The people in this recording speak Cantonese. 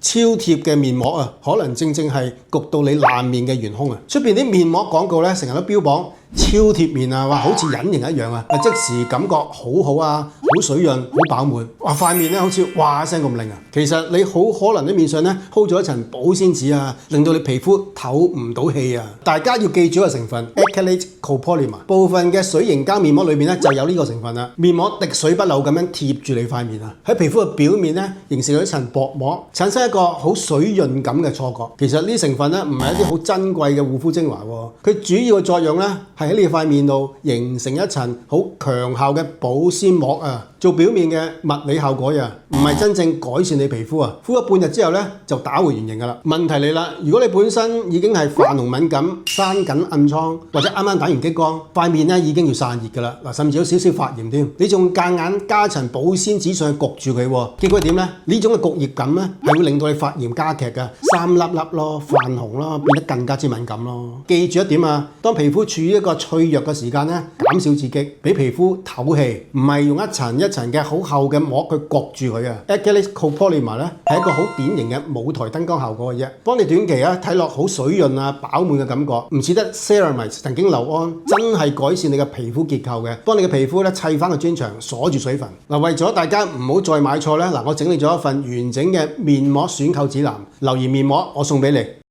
超貼嘅面膜啊，可能正正係焗到你爛面嘅元兇啊！出邊啲面膜廣告咧，成日都標榜超貼面啊，話好似隱形一樣啊，即時感覺好好啊，好水潤，好飽滿，哇塊面咧好似哇一聲咁靚啊！其實你好可能喺面上咧鋪咗一層保鮮紙啊，令到你皮膚透唔到氣啊！大家要記住個成分 acrylate copolymer， 部分嘅水凝膠面膜裏面咧就有呢個成分啦。面膜滴水不漏咁樣貼住你塊面啊，喺皮膚嘅表面咧形成咗一層薄膜，產生一個好水潤感嘅錯覺。其實呢成分咧唔係一啲好珍貴嘅護膚精華喎，佢主要嘅作用咧係喺你塊面度形成一層好強效嘅保鮮膜啊，做表面嘅物理效果啊，唔係真正改善你皮膚啊。敷咗半日之後咧就打回原形㗎啦。問題嚟啦，如果你本身已經係泛紅敏感、生緊暗瘡，或者啱啱打完激光，塊面咧已經要散熱㗎啦，嗱甚至有少少發炎添，你仲夾硬加層保鮮紙上去焗住佢，結果點咧？呢種嘅焗熱感咧係會令到你發炎加劇㗎，三粒粒咯、泛紅咯，變得更加之敏感咯。記住一點啊，當皮膚處於一個脆弱嘅時間咧，減少刺激，俾皮膚透氣，唔係用一層一層嘅好厚嘅膜去焗住佢啊。acrylate copolymer 咧係一個好典型嘅舞台燈光效果嘅啫，幫你短期啊睇落好水潤啊飽滿嘅感覺，唔似得 ceramide 神經酰胺真係改善你嘅皮膚結構嘅，幫你嘅皮膚咧砌翻個磚牆，鎖住水分。嗱，為咗大家唔好再買錯咧，嗱我整理咗一份完整嘅面膜選購指南，留言面膜我送俾你。